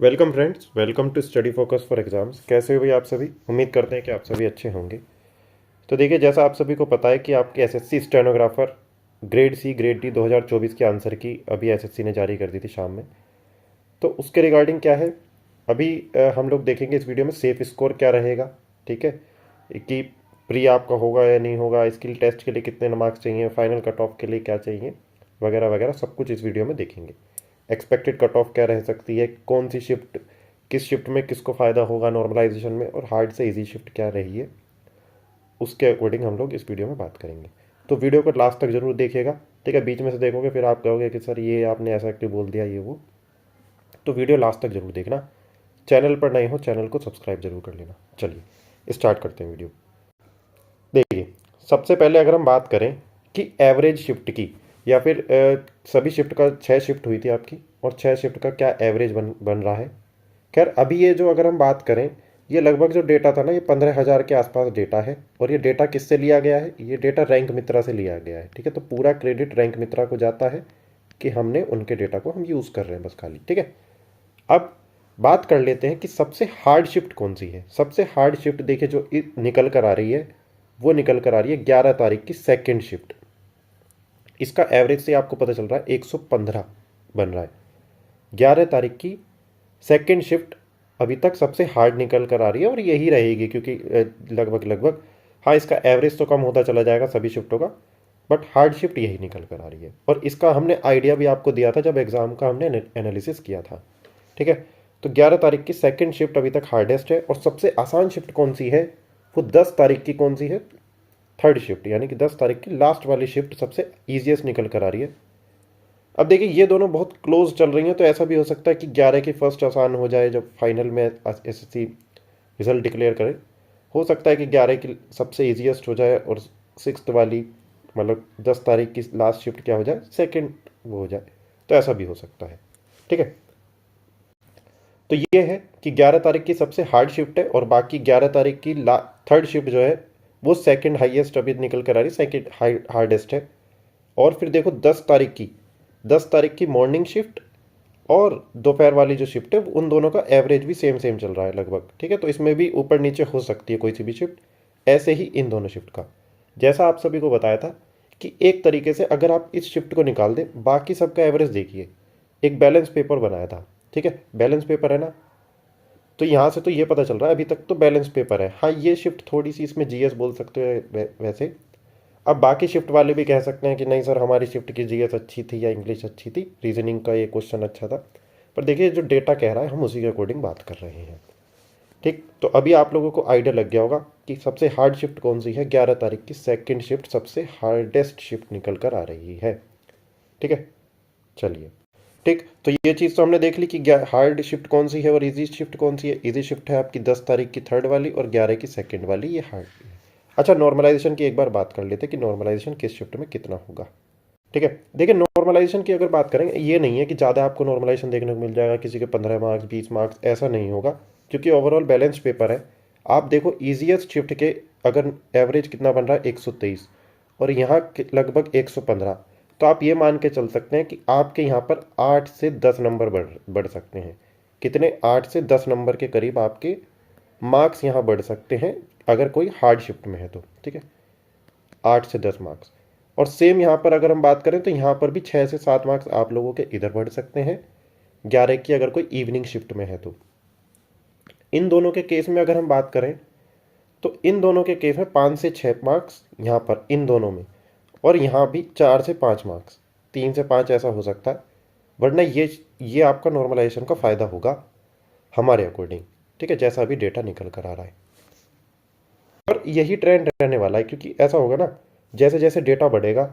Welcome friends, welcome to study focus for exams. कैसे हो भाई आप सभी? उम्मीद करते हैं कि आप सभी अच्छे होंगे। तो देखिए, जैसा आप सभी को पता है कि आपके SSC stenographer grade C grade D 2024 के आंसर की अभी एसएससी ने जारी कर दी थी शाम में। तो उसके रिगार्डिंग क्या है, अभी हम लोग देखेंगे इस वीडियो में सेफ स्कोर क्या रहेगा। ठीक है, कि प्री आपका होगा या नहीं होगा, स्किल टेस्ट के लिए कितने मार्क्स चाहिए, फाइनल कट ऑफ के लिए क्या चाहिए, वगैरह वगैरह सब कुछ इस वीडियो में देखेंगे। एक्सपेक्टेड कट ऑफ क्या रह सकती है, कौन सी शिफ्ट, किस शिफ्ट में किसको फ़ायदा होगा नॉर्मलाइजेशन में, और हार्ड से इजी शिफ्ट क्या रही है, उसके अकॉर्डिंग हम लोग इस वीडियो में बात करेंगे। तो वीडियो को लास्ट तक जरूर देखिएगा। ठीक है, बीच में से देखोगे फिर आप कहोगे कि सर ये आपने ऐसा क्यों बोल दिया, ये वो। तो वीडियो लास्ट तक जरूर देखना। चैनल पर नए हो, चैनल को सब्सक्राइब जरूर कर लेना। चलिए स्टार्ट करते हैं वीडियो। देखिए, सबसे पहले अगर हम बात करें कि एवरेज शिफ्ट की, या फिर सभी शिफ्ट का 6 शिफ्ट हुई थी आपकी, और 6 शिफ्ट का क्या एवरेज बन रहा है। खैर, अभी ये जो अगर हम बात करें, ये लगभग जो डेटा था ना, ये 15,000 के आसपास डेटा है। और ये डेटा किससे लिया गया है? ये डेटा रैंक मित्रा से लिया गया है। ठीक है, तो पूरा क्रेडिट रैंक मित्रा को जाता है कि हमने उनके डेटा को हम यूज़ कर रहे हैं बस खाली। ठीक है, अब बात कर लेते हैं कि सबसे हार्ड शिफ्ट कौन सी है। सबसे हार्ड शिफ्ट देखिए जो निकल कर आ रही है, वो निकल कर आ रही है 11 तारीख की सेकेंड शिफ्ट। इसका एवरेज से आपको पता चल रहा है 115 बन रहा है। 11 तारीख की सेकेंड शिफ्ट अभी तक सबसे हार्ड निकल कर आ रही है, और यही रहेगी क्योंकि लगभग लगभग, हाँ, इसका एवरेज तो कम होता चला जाएगा सभी शिफ्टों का, बट हार्ड शिफ्ट यही निकल कर आ रही है। और इसका हमने आइडिया भी आपको दिया था जब एग्ज़ाम का हमने एनालिसिस किया था। ठीक है, तो 11 तारीख की सेकेंड शिफ्ट अभी तक हार्डेस्ट है। और सबसे आसान शिफ्ट कौन सी है, वो 10 तारीख की कौन सी है, थर्ड शिफ्ट, यानी कि 10 तारीख की लास्ट वाली शिफ्ट सबसे ईजिएस्ट निकल कर आ रही है। अब देखिए, ये दोनों बहुत क्लोज चल रही हैं, तो ऐसा भी हो सकता है कि 11 की फर्स्ट आसान हो जाए जब फाइनल में एसएससी रिजल्ट डिक्लेयर करे। हो सकता है कि 11 की सबसे ईजिएस्ट हो जाए और सिक्स्थ वाली, मतलब 10 तारीख की लास्ट शिफ्ट क्या हो जाए, सेकेंड वो हो जाए। तो ऐसा भी हो सकता है। ठीक है, तो ये है कि 11 तारीख की सबसे हार्ड शिफ्ट है, और बाकी 11 तारीख की थर्ड शिफ्ट जो है वो सेकंड हाईएस्ट अभी निकल कर आ रही, सेकंड हार्डेस्ट है। और फिर देखो 10 तारीख की मॉर्निंग शिफ्ट और दोपहर वाली जो शिफ्ट है, उन दोनों का एवरेज भी सेम सेम चल रहा है लगभग। ठीक है, तो इसमें भी ऊपर नीचे हो सकती है कोई सी भी शिफ्ट। ऐसे ही इन दोनों शिफ्ट का, जैसा आप सभी को बताया था कि एक तरीके से अगर आप इस शिफ्ट को निकाल दें, बाकी सबका एवरेज देखिए। एक बैलेंस पेपर बनाया था, ठीक है, बैलेंस पेपर है ना, तो यहाँ से तो ये पता चल रहा है अभी तक तो बैलेंस पेपर है। हाँ, ये शिफ्ट थोड़ी सी इसमें जीएस बोल सकते हो वैसे। अब बाकी शिफ्ट वाले भी कह सकते हैं कि नहीं सर, हमारी शिफ्ट की जीएस अच्छी थी या इंग्लिश अच्छी थी, रीजनिंग का ये क्वेश्चन अच्छा था। पर देखिए, जो डेटा कह रहा है हम उसी के अकॉर्डिंग बात कर रहे हैं। ठीक, तो अभी आप लोगों को आइडिया लग गया होगा कि सबसे हार्ड शिफ्ट कौन सी है। 11 तारीख की सेकेंड शिफ्ट सबसे हार्डेस्ट शिफ्ट निकल कर आ रही है। ठीक है, चलिए। ठीक, तो ये चीज़ तो हमने देख ली कि हार्ड शिफ्ट कौन सी है और इजी शिफ्ट कौन सी है। इजी शिफ्ट है आपकी 10 तारीख की थर्ड वाली, और 11 की सेकेंड वाली ये हार्ड है। अच्छा, नॉर्मलाइजेशन की एक बार बात कर लेते हैं कि नॉर्मलाइजेशन किस शिफ्ट में कितना होगा। ठीक है, देखिए, नॉर्मलाइजेशन की अगर बात करें, ये नहीं है कि ज़्यादा आपको नॉर्मलाइजेशन देखने को मिल जाएगा, किसी के 15 मार्क्स 20 मार्क्स, ऐसा नहीं होगा, क्योंकि ओवरऑल बैलेंस पेपर है। आप देखो ईजीएस्ट शिफ्ट के अगर एवरेज कितना बन रहा है, 123, और यहाँ लगभग 115। तो आप ये मान के चल सकते हैं कि आपके यहाँ पर 8 से 10 नंबर बढ़ बढ़ सकते हैं। कितने? 8 से 10 नंबर के करीब आपके मार्क्स यहाँ बढ़ सकते हैं अगर कोई हार्ड शिफ्ट में है तो। ठीक है, 8 से 10 मार्क्स। और सेम यहाँ पर अगर हम बात करें तो यहाँ पर भी 6 से 7 मार्क्स आप लोगों के इधर बढ़ सकते हैं, 11 की अगर कोई इवनिंग शिफ्ट में है तो। इन दोनों के केस में अगर हम बात करें, तो इन दोनों के केस में 5 से 6 मार्क्स यहाँ पर इन दोनों में, और यहाँ भी 4 से 5 मार्क्स, 3 से 5 ऐसा हो सकता है। वरना ये आपका नॉर्मलाइजेशन का फ़ायदा होगा हमारे अकॉर्डिंग। ठीक है, जैसा भी डेटा निकल कर आ रहा है, और यही ट्रेंड रहने वाला है, क्योंकि ऐसा होगा ना, जैसे जैसे डेटा बढ़ेगा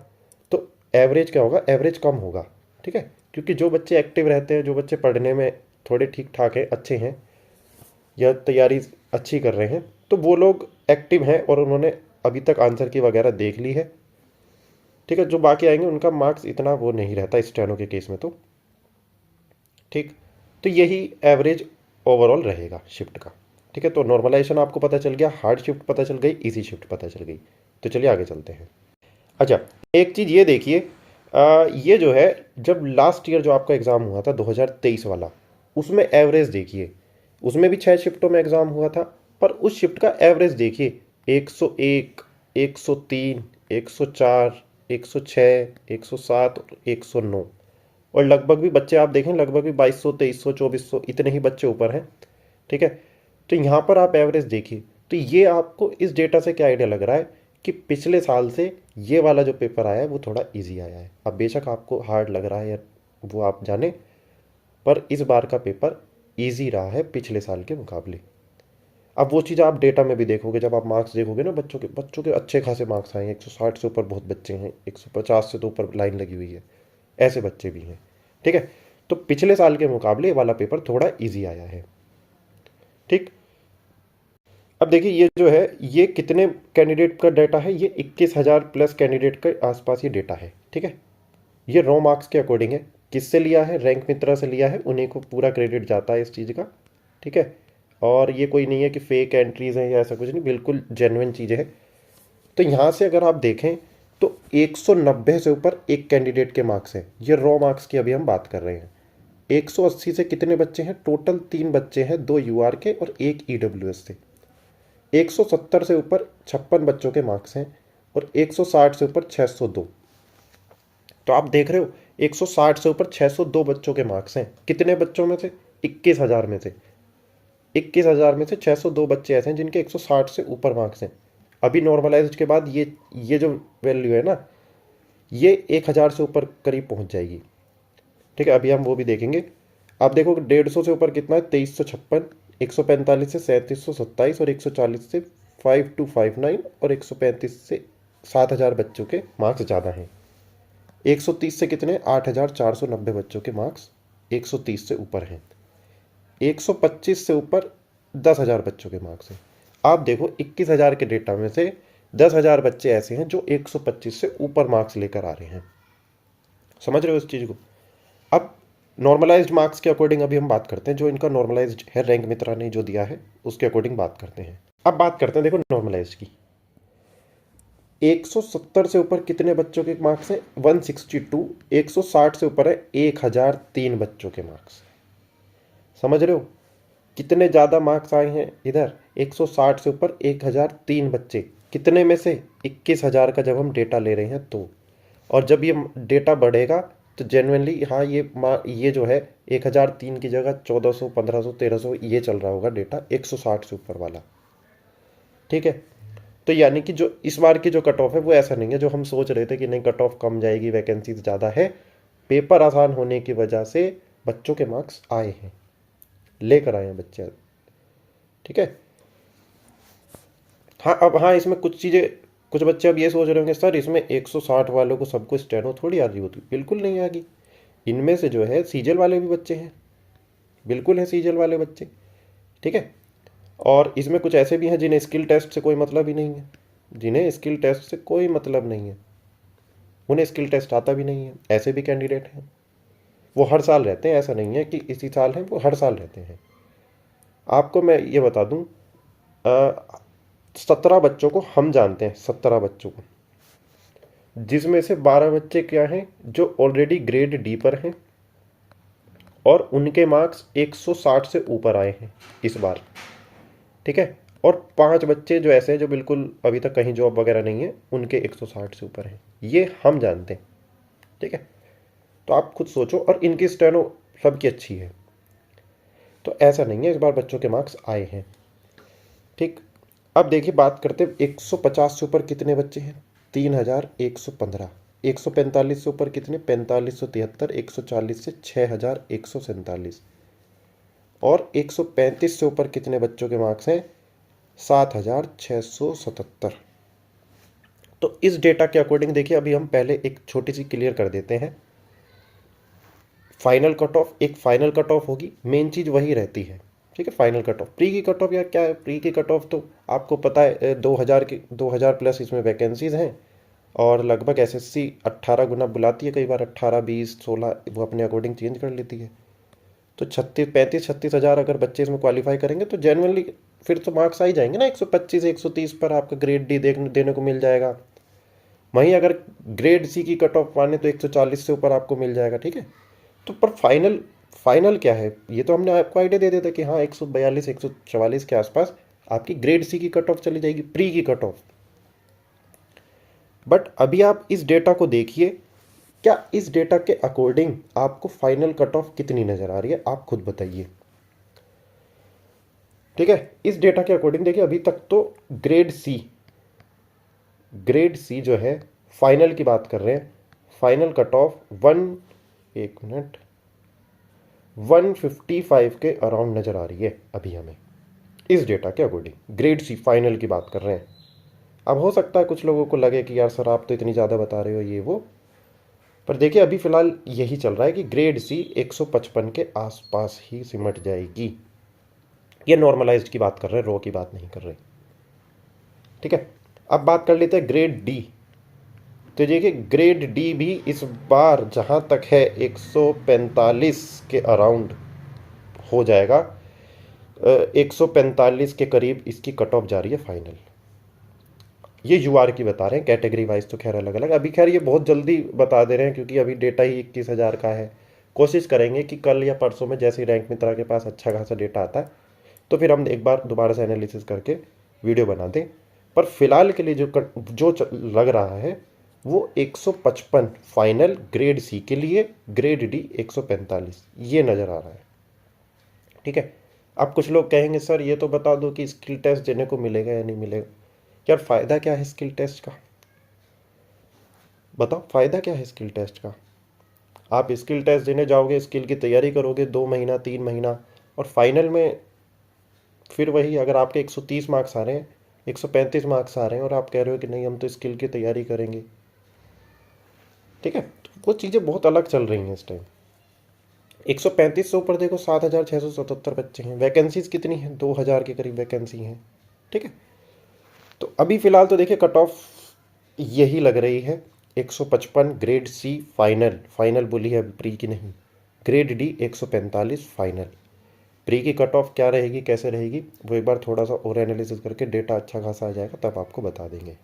तो एवरेज क्या होगा, एवरेज कम होगा। ठीक है, क्योंकि जो बच्चे एक्टिव रहते हैं, जो बच्चे पढ़ने में थोड़े ठीक ठाक हैं, अच्छे हैं, या तैयारी अच्छी कर रहे हैं, तो वो लोग एक्टिव हैं और उन्होंने अभी तक आंसर की वगैरह देख ली है। ठीक है, जो बाकी आएंगे उनका मार्क्स इतना वो नहीं रहता स्टेनो के केस में तो। ठीक, तो यही एवरेज ओवरऑल रहेगा शिफ्ट का। ठीक है, तो नॉर्मलाइजेशन आपको पता चल गया, हार्ड शिफ्ट पता चल गई, इजी शिफ्ट पता चल गई। तो चलिए आगे चलते हैं। अच्छा, एक चीज़ ये देखिए, ये जो है, जब लास्ट ईयर जो आपका एग्ज़ाम हुआ था 2023 वाला, उसमें एवरेज देखिए, उसमें भी 6 शिफ्टों में एग्ज़ाम हुआ था, पर उस शिफ्ट का एवरेज देखिए 101, 103, 104, 106, 107 और 109। और लगभग भी बच्चे आप देखें, लगभग भी 2200, 2300, 2400 इतने ही बच्चे ऊपर हैं। ठीक है, तो यहाँ पर आप एवरेज देखिए, तो ये आपको इस डेटा से क्या आइडिया लग रहा है कि पिछले साल से ये वाला जो पेपर आया है वो थोड़ा इजी आया है। अब बेशक आपको हार्ड लग रहा है या वो आप जाने, पर इस बार का पेपर इजी रहा है पिछले साल के मुकाबले। अब वो चीज़ आप डेटा में भी देखोगे, जब आप मार्क्स देखोगे ना, बच्चों के अच्छे खासे मार्क्स आए हैं, 160 से ऊपर बहुत बच्चे हैं, 150 से तो ऊपर लाइन लगी हुई है, ऐसे बच्चे भी हैं। ठीक है, तो पिछले साल के मुकाबले वाला पेपर थोड़ा इजी आया है। ठीक, अब देखिए ये जो है ये कितने कैंडिडेट का डाटा है, ये 21,000 प्लस कैंडिडेट के आसपास ये डेटा है। ठीक है, ये रॉ मार्क्स के अकॉर्डिंग है, किससे लिया है, रैंक मित्रा से लिया है, उन्हीं को पूरा क्रेडिट जाता है इस चीज़ का। ठीक है, और ये कोई नहीं है कि फेक एंट्रीज हैं या ऐसा कुछ नहीं, बिल्कुल जेन्युइन चीज़ें हैं। तो यहाँ से अगर आप देखें तो 190 से ऊपर एक कैंडिडेट के मार्क्स हैं, ये रॉ मार्क्स की अभी हम बात कर रहे हैं। 180 से कितने बच्चे हैं टोटल, 3 बच्चे हैं, 2 यूआर के और 1 ईडब्ल्यूएस से। 170 से ऊपर 56 बच्चों के मार्क्स हैं और 160 से ऊपर 602। तो आप देख रहे हो 160 से ऊपर 602 बच्चों के मार्क्स हैं, कितने बच्चों में से, 21,000 में से। 21,000 में से 602 बच्चे ऐसे हैं जिनके 160 से ऊपर मार्क्स हैं। अभी नॉर्मलाइज्ड के बाद ये जो वैल्यू है ना, ये 1,000 से ऊपर करीब पहुंच जाएगी। ठीक है, अभी हम वो भी देखेंगे। आप देखो 150 से ऊपर कितना है, 2356, 145 से 3727 और 140 से 5259 और 135 से 7,000 बच्चों के मार्क्स ज़्यादा हैं। 130 से कितने, 8,490 बच्चों के मार्क्स 130 से ऊपर हैं। 125 से ऊपर 10,000 बच्चों के मार्क्स हैं। आप देखो 21,000 के डेटा में से 10,000 बच्चे ऐसे हैं जो 125 से ऊपर मार्क्स लेकर आ रहे हैं। समझ रहे हो इस चीज़ को। अब नॉर्मलाइज्ड मार्क्स के अकॉर्डिंग अभी हम बात करते हैं, जो इनका नॉर्मलाइज्ड है, रैंक मित्रा ने जो दिया है उसके अकॉर्डिंग बात करते हैं। अब बात करते हैं देखो नॉर्मलाइज्ड की। 170 से ऊपर कितने बच्चों के मार्क्स हैं, 162। 160 से ऊपर है 1,003 बच्चों के मार्क्स। समझ रहे हो कितने ज़्यादा मार्क्स आए हैं इधर, 160 से ऊपर 1,003 बच्चे, कितने में से, 21,000 का जब हम डेटा ले रहे हैं तो। और जब ये डेटा बढ़ेगा तो जेनुइनली हाँ ये जो है 1,003 की जगह 1,400, 1,500, 1,300 ये चल रहा होगा डेटा 160 से ऊपर वाला। ठीक है, तो यानी कि जो इस बार की जो कट ऑफ है वो ऐसा नहीं है जो हम सोच रहे थे कि नहीं कट ऑफ कम जाएगी, वैकेंसीज ज़्यादा है। पेपर आसान होने की वजह से बच्चों के मार्क्स आए हैं, लेकर आए हैं बच्चे। ठीक है, हाँ अब हाँ इसमें कुछ चीज़ें, कुछ बच्चे अब ये सोच रहे होंगे सर इसमें 160 वालों को सबको स्टेनो थोड़ी आ रही होती, बिल्कुल नहीं आएगी। इनमें से जो है सीजल वाले भी बच्चे हैं, बिल्कुल हैं सीजल वाले बच्चे। ठीक है, और इसमें कुछ ऐसे भी हैं जिन्हें स्किल टेस्ट से कोई मतलब ही नहीं है, जिन्हें स्किल टेस्ट से कोई मतलब नहीं है, उन्हें स्किल टेस्ट आता भी नहीं है, ऐसे भी कैंडिडेट हैं। वो हर साल रहते हैं, ऐसा नहीं है कि इसी साल हैं, वो हर साल रहते हैं। आपको मैं ये बता दूं, 17 बच्चों को हम जानते हैं, 17 बच्चों को, जिसमें से 12 बच्चे क्या हैं जो ऑलरेडी ग्रेड डी पर हैं और उनके मार्क्स 160 से ऊपर आए हैं इस बार। ठीक है, और 5 बच्चे जो ऐसे हैं जो बिल्कुल अभी तक कहीं जॉब वगैरह नहीं है, उनके 160 से ऊपर हैं, ये हम जानते हैं। ठीक है, तो आप खुद सोचो, और इनकी स्टेनो सबकी अच्छी है, तो ऐसा नहीं है, इस बार बच्चों के मार्क्स आए हैं। ठीक, अब देखिए बात करते हैं 150 से ऊपर कितने बच्चे हैं, 3,115। 145 से ऊपर कितने, 4,573। 140 से 6,147। और 135 से ऊपर कितने बच्चों के मार्क्स हैं, 7,677। तो इस डेटा के अकॉर्डिंग देखिए, अभी हम पहले एक छोटी सी क्लियर कर देते हैं। फाइनल कट ऑफ, एक फाइनल कट ऑफ होगी, मेन चीज़ वही रहती है। ठीक है, फाइनल कट ऑफ, प्री की कट ऑफ या क्या है, प्री की कट ऑफ तो आपको पता है 2,000 प्लस इसमें वैकेंसीज हैं, और लगभग एसएससी 18 गुना बुलाती है, कई बार 18, 20, 16 वो अपने अकॉर्डिंग चेंज कर लेती है। तो 36 हज़ार अगर बच्चे इसमें क्वालिफाई करेंगे तो जेनुअनली फिर तो मार्क्स आ ही जाएंगे ना, 125 130 पर आपका ग्रेड डी देने को मिल जाएगा। वहीं अगर ग्रेड सी की कट ऑफ माने तो 140 से ऊपर आपको मिल जाएगा। ठीक है, तो पर फाइनल क्या है, ये तो हमने आपको आइडिया दे दिया था कि हाँ 142 144 के आसपास आपकी ग्रेड सी की कट ऑफ चली जाएगी, प्री की कट ऑफ। बट अभी आप इस डेटा को देखिए, क्या इस डेटा के अकॉर्डिंग आपको फाइनल कट ऑफ कितनी नज़र आ रही है, आप खुद बताइए। ठीक है, इस डेटा के अकॉर्डिंग देखिए अभी तक तो ग्रेड सी जो है फाइनल की बात कर रहे हैं, फाइनल कट ऑफ 155 के अराउंड नज़र आ रही है अभी हमें, इस डेटा के अकॉर्डिंग ग्रेड सी फाइनल की बात कर रहे हैं। अब हो सकता है कुछ लोगों को लगे कि यार सर आप तो इतनी ज़्यादा बता रहे हो ये वो, पर देखिए अभी फ़िलहाल यही चल रहा है कि ग्रेड सी 155 के आसपास ही सिमट जाएगी। ये नॉर्मलाइज्ड की बात कर रहे हैं, रो की बात नहीं कर रहे। ठीक है, अब बात कर लेते हैं ग्रेड डी। तो देखिए ग्रेड डी भी इस बार जहाँ तक है 145 के अराउंड हो जाएगा, 145 के करीब इसकी कट ऑफ जा रही है फाइनल। ये यूआर की बता रहे हैं, कैटेगरी वाइज तो खैर अलग अलग। अभी खैर ये बहुत जल्दी बता दे रहे हैं क्योंकि अभी डेटा ही 21,000 का है। कोशिश करेंगे कि कल या परसों में जैसे ही रैंक मित्रा के पास अच्छा खासा डेटा आता है तो फिर हम एक बार दोबारा से एनालिसिस करके वीडियो बना दें। पर फिलहाल के लिए जो लग रहा है वो 155 फाइनल ग्रेड सी के लिए, ग्रेड डी 145 ये नज़र आ रहा है। ठीक है, अब कुछ लोग कहेंगे सर ये तो बता दो कि स्किल टेस्ट देने को मिलेगा या नहीं मिलेगा। यार फ़ायदा क्या है स्किल टेस्ट का, बताओ फ़ायदा क्या है स्किल टेस्ट का। आप स्किल टेस्ट देने जाओगे, स्किल की तैयारी करोगे 2 महीना 3 महीना, और फाइनल में फिर वही, अगर आपके 130 मार्क्स आ रहे हैं, 135 मार्क्स आ रहे हैं और आप कह रहे हो कि नहीं हम तो स्किल की तैयारी करेंगे। ठीक है, तो वो चीज़ें बहुत अलग चल रही हैं इस टाइम। 135 से ऊपर देखो 7,677 बच्चे हैं, वैकेंसीज कितनी हैं, 2,000 के करीब वैकेंसी हैं। ठीक है, तो अभी फ़िलहाल तो देखिए कट ऑफ यही लग रही है 155 ग्रेड सी फाइनल बोली है, प्री की नहीं। Grade D 145 final. प्री की कट ऑफ क्या रहेगी, कैसे रहेगी, वो एक बार थोड़ा सा और एनालिसिस करके डेटा अच्छा खासा आ जाएगा तब आपको बता देंगे।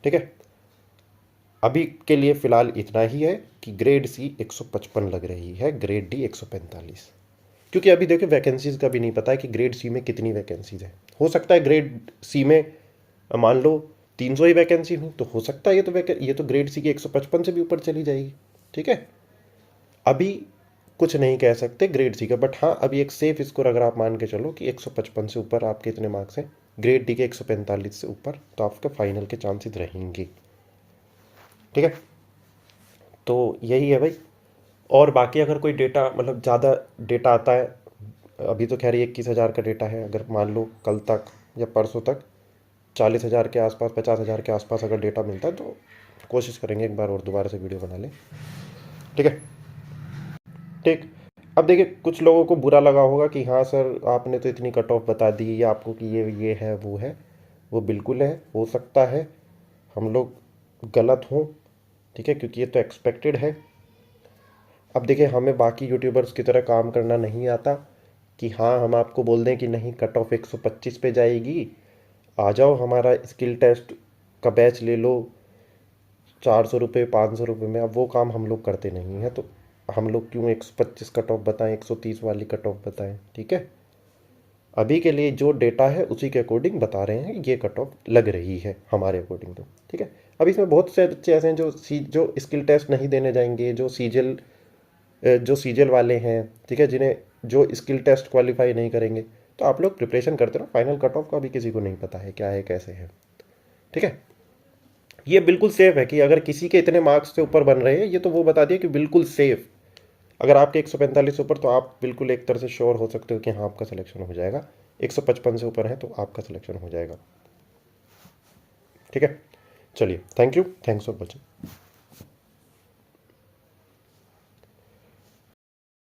ठीक है, अभी के लिए फ़िलहाल इतना ही है कि ग्रेड सी 155 लग रही है, ग्रेड डी 145। क्योंकि अभी देखिए वैकेंसीज़ का भी नहीं पता है कि ग्रेड सी में कितनी वैकेंसीज़ है। हो सकता है ग्रेड सी में मान लो 300 ही वैकेंसी हो, तो हो सकता है ये तो ग्रेड सी की 155 से भी ऊपर चली जाएगी। ठीक है, अभी कुछ नहीं कह सकते ग्रेड सी का, बट हाँ अभी एक सेफ स्कोर अगर आप मान के चलो कि 155 से ऊपर आपके इतने मार्क्स हैं, ग्रेड डी के 145 से ऊपर, तो आपके फाइनल के चांसेस रहेंगे। ठीक है, तो यही है भाई। और बाकी अगर कोई डेटा मतलब ज़्यादा डेटा आता है, अभी तो खैर 21,000 का डेटा है, अगर मान लो कल तक या परसों तक 40,000 के आसपास 50,000 के आसपास अगर डेटा मिलता है तो कोशिश करेंगे एक बार और दोबारा से वीडियो बना लें। ठीक है, ठीक। अब देखिए कुछ लोगों को बुरा लगा होगा कि हाँ सर आपने तो इतनी कट ऑफ बता दी या आपको कि ये है वो है। वो बिल्कुल है, हो सकता है हम लोग गलत हों। ठीक है, क्योंकि ये तो एक्सपेक्टेड है। अब देखिए हमें बाकी यूट्यूबर्स की तरह काम करना नहीं आता कि हाँ हम आपको बोल दें कि नहीं कट ऑफ 125 पे जाएगी, आ जाओ हमारा स्किल टेस्ट का बैच ले लो 400 रुपये 500 रुपये में। अब वो काम हम लोग करते नहीं हैं, तो हम लोग क्यों 125 कट ऑफ बताएं, 130 वाली कट ऑफ बताएं। ठीक है, अभी के लिए जो डेटा है उसी के अकॉर्डिंग बता रहे हैं, ये कट ऑफ लग रही है हमारे अकॉर्डिंग तो। ठीक है, अब इसमें बहुत से बच्चे ऐसे हैं जो स्किल टेस्ट नहीं देने जाएंगे, जो सीजल वाले हैं, ठीक है, जिन्हें जो स्किल टेस्ट क्वालिफाई नहीं करेंगे। तो आप लोग प्रिपरेशन करते रहो, फाइनल कट ऑफ का भी किसी को नहीं पता है क्या है कैसे है। ठीक है, ये बिल्कुल सेफ है कि अगर किसी के इतने मार्क्स से ऊपर बन रहे हैं, ये तो वो बता दिया कि बिल्कुल सेफ। अगर आपके 145 से ऊपर तो आप बिल्कुल एक तरह से श्योर हो सकते हो कि हाँ आपका सिलेक्शन हो जाएगा। 155 से ऊपर है तो आपका सिलेक्शन हो जाएगा। ठीक है, चलिए, thank you, thanks for watching.